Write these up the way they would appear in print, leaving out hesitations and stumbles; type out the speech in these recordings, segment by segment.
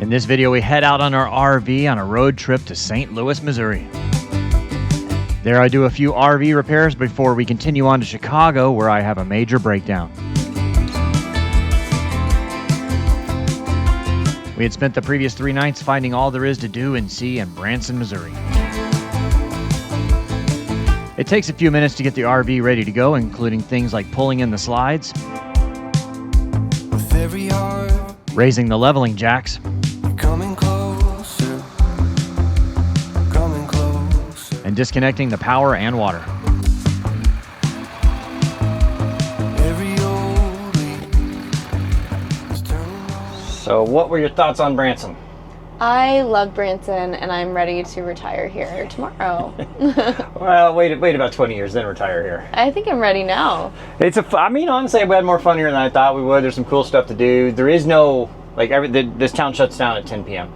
In this video, we head out on our RV on a road trip to St. Louis, Missouri. There I do a few RV repairs before we continue on to Chicago, where I have a major breakdown. We had spent the previous 3 nights finding all there is to do and see in Branson, Missouri. It takes a few minutes to get the RV ready to go, including things like pulling in the slides, raising the leveling jacks, and disconnecting the power and water. So what were your thoughts on Branson? I love Branson, and I'm ready to retire here tomorrow. Well, wait about 20 years, then retire here. I think I'm ready now. I mean, honestly, we had more fun here than I thought we would. There's some cool stuff to do. There is no, this town shuts down at 10 p.m.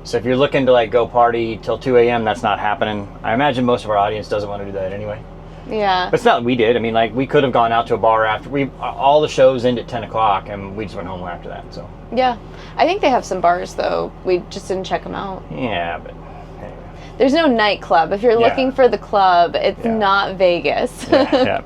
So if you're looking to go party till 2 a.m., that's not happening. I imagine most of our audience doesn't want to do that anyway. Yeah. But it's not like we did. I mean, we could have gone out to a bar after. All the shows end at 10 o'clock, and we just went home after that, so. Yeah. I think they have some bars, though. We just didn't check them out. Yeah, but anyway. There's no nightclub. If you're looking for the club, it's not Vegas. Yeah.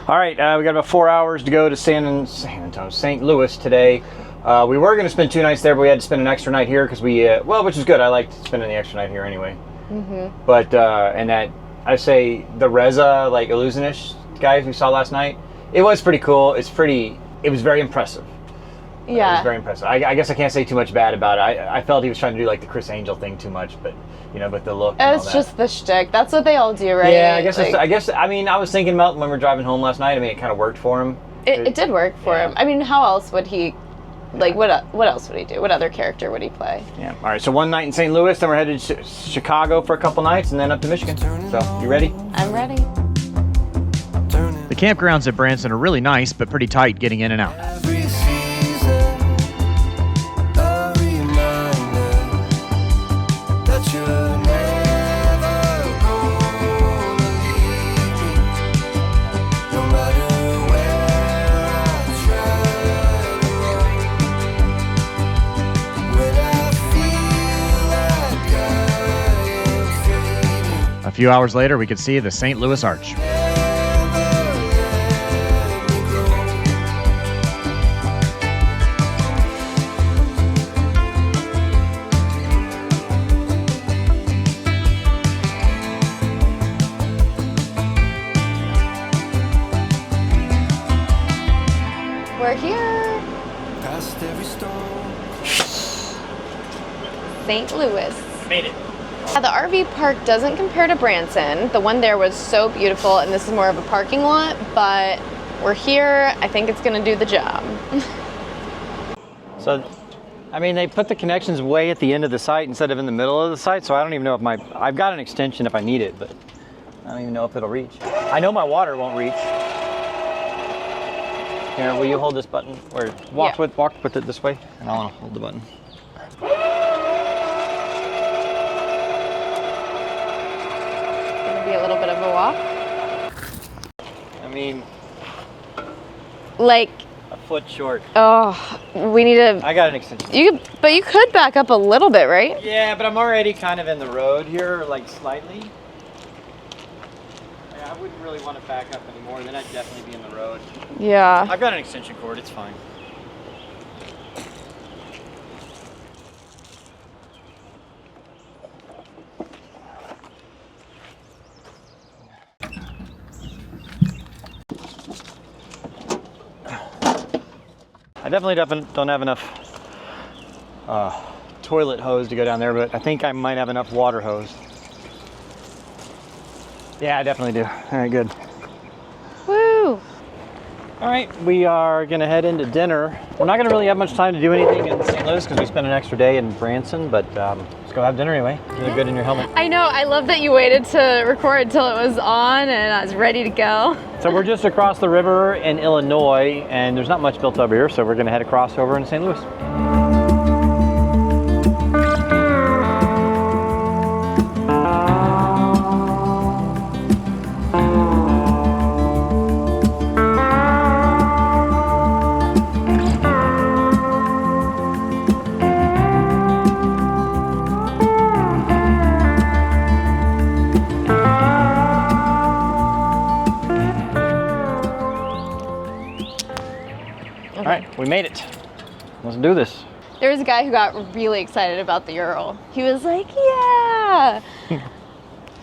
All right, we got about 4 hours to go to St. Louis today. We were going to spend 2 nights there, but we had to spend an extra night here because which is good. I liked spending the extra night here anyway. Mm-hmm. But, and that, I say the Reza, illusionist guys we saw last night, it was pretty cool. It was very impressive. Yeah. It was very impressive. I guess I can't say too much bad about it. I felt he was trying to do the Chris Angel thing too much, but, but the look and all that. It's just the shtick. That's what they all do, right? Yeah, I was thinking about when we were driving home last night. I mean, it kind of worked for him. It did work for him. I mean, how else would he... what else would he do? What other character would he play? Yeah. All right. So 1 night in St. Louis, then we're headed to Chicago for a couple nights, and then up to Michigan. So you ready? I'm ready. The campgrounds at Branson are really nice, but pretty tight getting in and out. A few hours later, we could see the St. Louis Arch. We're here. St. Louis. Made it. The RV park doesn't compare to Branson. The one there was so beautiful, and this is more of a parking lot, but we're here. I think it's going to do the job. So, I mean, they put the connections way at the end of the site instead of in the middle of the site, so I don't even know if I've got an extension if I need it, but I don't even know if it'll reach. I know my water won't reach. Here, will you hold this button? Or walk with it this way, and I'll hold the button. A little bit of a walk. I mean, a foot short. Oh, we need to. I got an extension. But you could back up a little bit, right? Yeah, but I'm already kind of in the road here, slightly. Yeah, I wouldn't really want to back up anymore. Then I'd definitely be in the road. Yeah. I've got an extension cord. It's fine. I definitely don't have enough toilet hose to go down there, but I think I might have enough water hose. Yeah, I definitely do. All right, good. Woo! All right, we are gonna head into dinner. We're not gonna really have much time to do anything in St. Louis because we spent an extra day in Branson, but let's go have dinner anyway. You look good in your helmet. I know, I love that you waited to record until it was on and I was ready to go. So we're just across the river in Illinois, and there's not much built over here, so we're gonna head across over in St. Louis. we made it. Let's do this. There was a guy who got really excited about the Ural. He was like, yeah,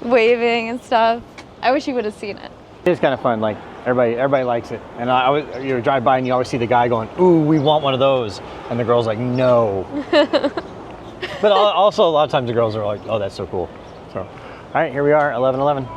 waving and stuff. I wish you would have seen it. It's kind of fun. Like everybody likes it. And I always, you drive by and you always see the guy going, "Ooh, we want one of those," and the girl's like, "No." But also a lot of times the girls are like, "Oh, that's so cool." So, all right, here we are, 11:11.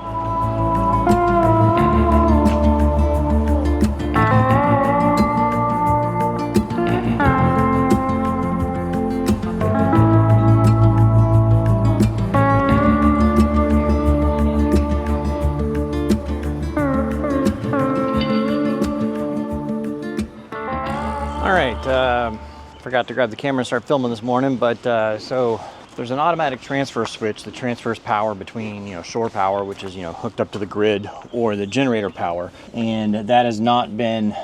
All right, forgot to grab the camera and start filming this morning, but so there's an automatic transfer switch that transfers power between, shore power, which is, hooked up to the grid, or the generator power, and that has not been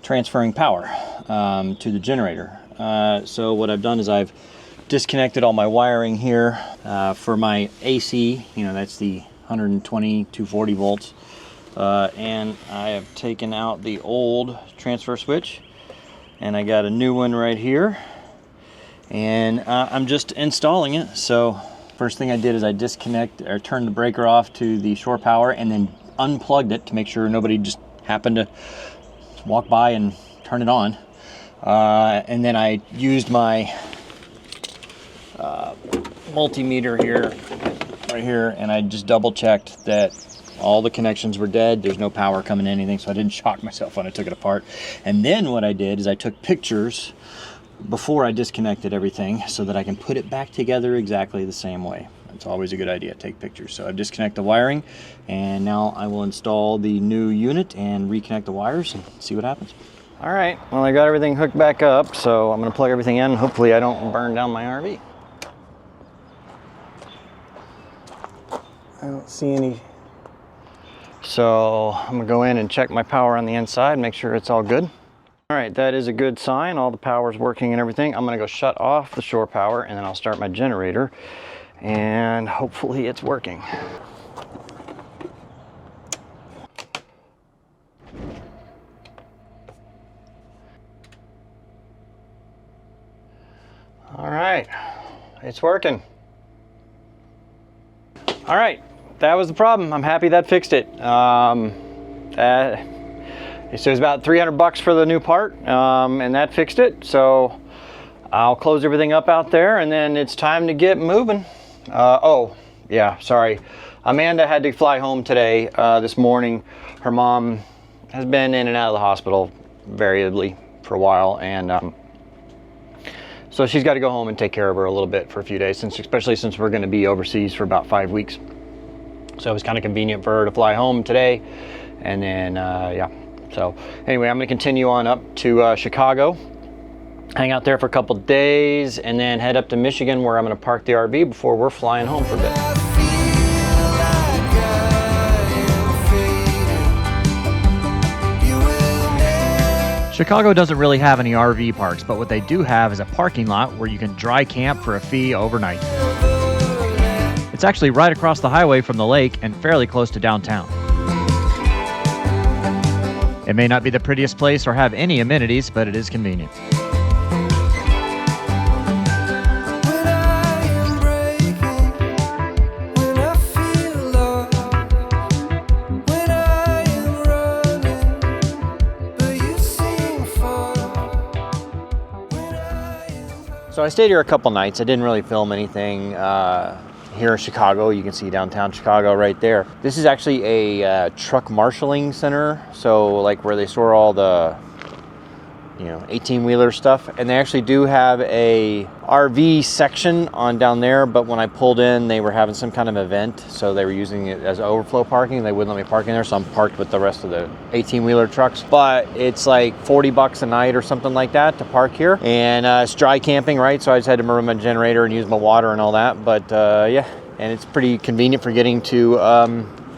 transferring power to the generator. So what I've done is I've disconnected all my wiring here for my AC, that's the 120, 240 volts, and I have taken out the old transfer switch, and I got a new one right here, and I'm just installing it. So first thing I did is I turned the breaker off to the shore power and then unplugged it to make sure nobody just happened to walk by and turn it on. And then I used my multimeter right here, and I just double checked that all the connections were dead. There's no power coming to anything, so I didn't shock myself when I took it apart. And then what I did is I took pictures before I disconnected everything so that I can put it back together exactly the same way. It's always a good idea to take pictures. So I've disconnected the wiring, and now I will install the new unit and reconnect the wires and see what happens. All right, well, I got everything hooked back up, so I'm gonna plug everything in. Hopefully I don't burn down my RV. I don't see any. So I'm gonna go in and check my power on the inside, make sure it's all good. All right, that is a good sign. All the power's working and everything. I'm gonna go shut off the shore power, and then I'll start my generator, and hopefully it's working. All right, it's working. All right. That was the problem. I'm happy that fixed it. So it was about 300 bucks for the new part, and that fixed it. So I'll close everything up out there, and then it's time to get moving. Oh, yeah, sorry. Amanda had to fly home today, this morning. Her mom has been in and out of the hospital variably for a while, and so she's got to go home and take care of her a little bit for a few days, especially since we're going to be overseas for about 5 weeks. So it was kind of convenient for her to fly home today. And then, yeah. So anyway, I'm going to continue on up to Chicago, hang out there for a couple days, and then head up to Michigan, where I'm going to park the RV before we're flying home for a bit. Chicago doesn't really have any RV parks, but what they do have is a parking lot where you can dry camp for a fee overnight. It's actually right across the highway from the lake and fairly close to downtown. It may not be the prettiest place or have any amenities, but it is convenient. So I stayed here a couple nights. I didn't really film anything here in Chicago. You can see downtown Chicago right there. This is actually a truck marshaling center. So like where they store all the 18-wheeler stuff. And they actually do have a RV section on down there, but when I pulled in, they were having some kind of event, so they were using it as overflow parking. They wouldn't let me park in there, so I'm parked with the rest of the 18-wheeler trucks. But it's like 40 bucks a night or something like that to park here. And it's dry camping, right? So I just had to run my generator and use my water and all that. But yeah, and it's pretty convenient for getting to,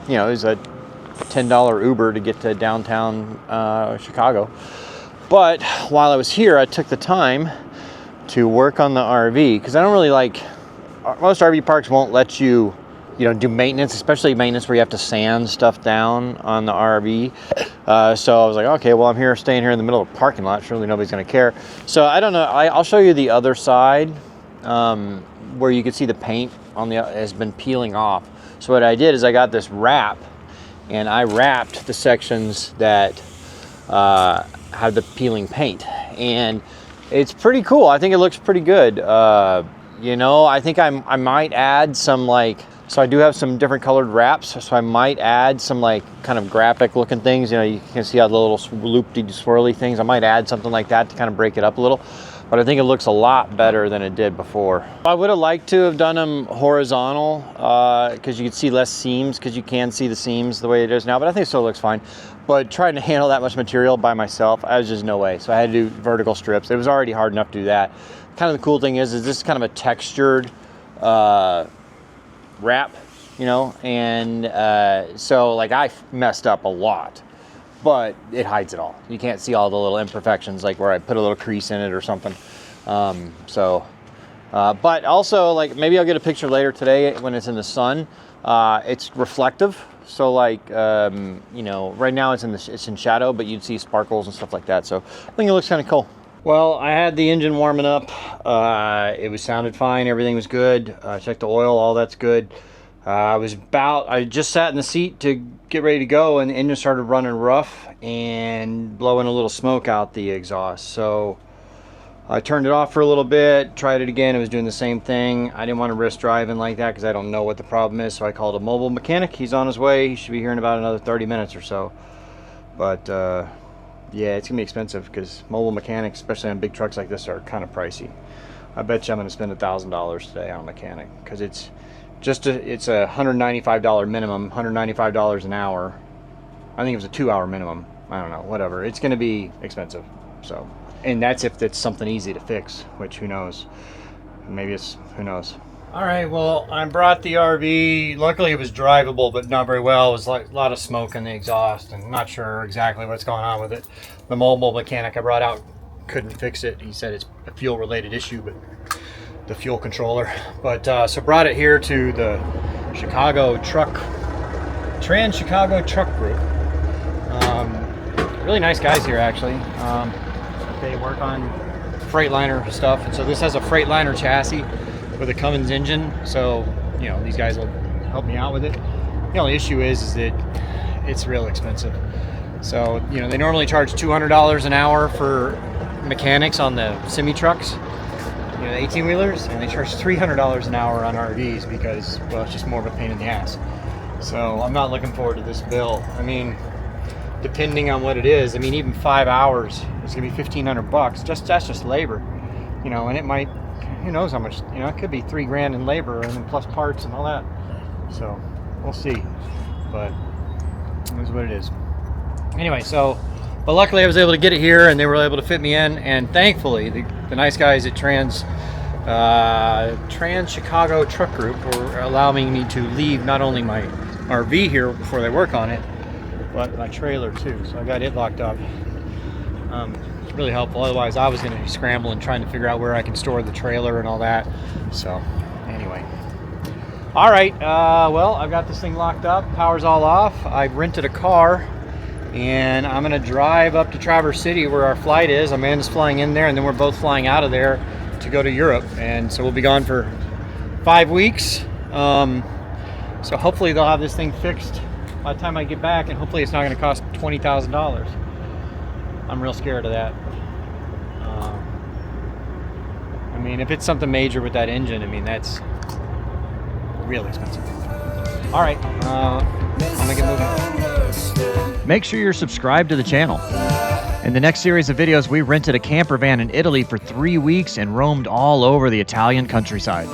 it's a $10 Uber to get to downtown Chicago. But while I was here, I took the time to work on the RV, because I don't really like, most RV parks won't let you do maintenance, especially maintenance where you have to sand stuff down on the RV. So I was like, okay, well, I'm here, staying here in the middle of a parking lot. Surely nobody's going to care. So I don't know. I'll show you the other side where you can see the paint on has been peeling off. So what I did is I got this wrap, and I wrapped the sections that have the peeling paint, and it's pretty cool. I think it looks pretty good. I think I might add some so I do have some different colored wraps, so I might add some kind of graphic looking things. You can see all the little loopy swirly things. I might add something like that to kind of break it up a little, but I think it looks a lot better than it did before. I would have liked to have done them horizontal because you could see less seams, because you can see the seams the way it is now, but I think it still looks fine. But trying to handle that much material by myself, I was just no way. So I had to do vertical strips. It was already hard enough to do that. Kind of the cool thing is this is kind of a textured wrap, and so I messed up a lot, but it hides it all. You can't see all the little imperfections, like where I put a little crease in it or something. But also, maybe I'll get a picture later today when it's in the sun. It's reflective, so right now it's in shadow, but you'd see sparkles and stuff like that. So I think it looks kind of cool. Well, I had the engine warming up. It sounded fine. Everything was good. Checked the oil. All that's good. I just sat in the seat to get ready to go, and the engine started running rough and blowing a little smoke out the exhaust. So I turned it off for a little bit, tried it again. It was doing the same thing. I didn't want to risk driving like that because I don't know what the problem is. So I called a mobile mechanic. He's on his way. He should be here in about another 30 minutes or so. But yeah, it's gonna be expensive because mobile mechanics, especially on big trucks like this, are kind of pricey. I bet you I'm gonna spend $1,000 today on a mechanic because it's a $195 minimum, $195 an hour. I think it was a 2-hour minimum. I don't know, whatever. It's gonna be expensive. So, and that's if it's something easy to fix, which who knows? Maybe who knows? All right, well, I brought the RV. Luckily, it was drivable, but not very well. It was a lot of smoke in the exhaust, and I'm not sure exactly what's going on with it. The mobile mechanic I brought out couldn't fix it. He said it's a fuel-related issue, but the fuel controller. But so brought it here to the Trans-Chicago Truck Group. Really nice guys here, actually. They work on Freightliner stuff, and so this has a Freightliner chassis with a Cummins engine, so these guys will help me out with it. The only issue is that it's real expensive. So they normally charge $200 an hour for mechanics on the semi trucks, the 18-wheelers, and they charge $300 an hour on RVs because, well, it's just more of a pain in the ass. So I'm not looking forward to this bill. I mean, depending on what it is, even 5 hours, it's gonna be $1,500. That's just labor, and it might. Who knows how much, it could be $3,000 in labor and then plus parts and all that. So we'll see, but it is what it is. Anyway, but luckily I was able to get it here and they were able to fit me in, and thankfully the nice guys at Trans-Chicago Truck Group were allowing me to leave not only my RV here before they work on it, but my trailer too. So I got it locked up. Really helpful. Otherwise I was going to be scrambling trying to figure out where I can store the trailer and all that. So anyway, all right, well, I've got this thing locked up, power's all off. I've rented a car and I'm going to drive up to Traverse City where our flight is. Amanda's flying in there, and then we're both flying out of there to go to Europe, and so we'll be gone for 5 weeks. So hopefully they'll have this thing fixed by the time I get back, and hopefully it's not going to cost $20,000. I'm real scared of that. If it's something major with that engine, that's real expensive. All right, I'm gonna get moving. Make sure you're subscribed to the channel. In the next series of videos, we rented a camper van in Italy for 3 weeks and roamed all over the Italian countryside.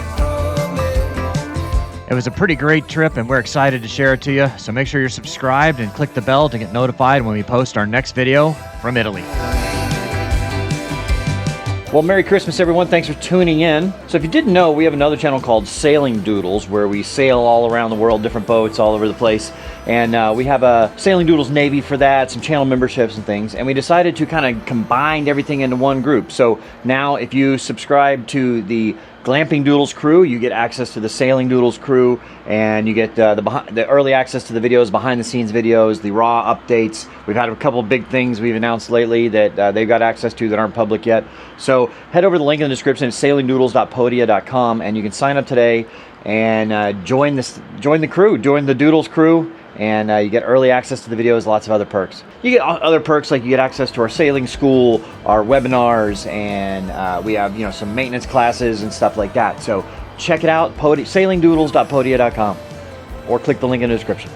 It was a pretty great trip, and we're excited to share it to you. So make sure you're subscribed and click the bell to get notified when we post our next video from Italy. Well, Merry Christmas, everyone. Thanks for tuning in. So if you didn't know, we have another channel called Sailing Doodles, where we sail all around the world, different boats all over the place. And we have a Sailing Doodles Navy for that, some channel memberships and things. And we decided to kind of combine everything into one group. So now if you subscribe to the Glamping Doodles crew, you get access to the Sailing Doodles crew, and you get the early access to the videos, behind the scenes videos, the raw updates. We've had a couple of big things we've announced lately that they've got access to that aren't public yet. So head over to the link in the description at sailingdoodles.podia.com, and you can sign up today and join the crew, join the Doodles crew. And you get early access to the videos, lots of other perks. You get other perks like you get access to our sailing school, our webinars, and we have some maintenance classes and stuff like that. So check it out, sailingdoodles.podia.com, or click the link in the description.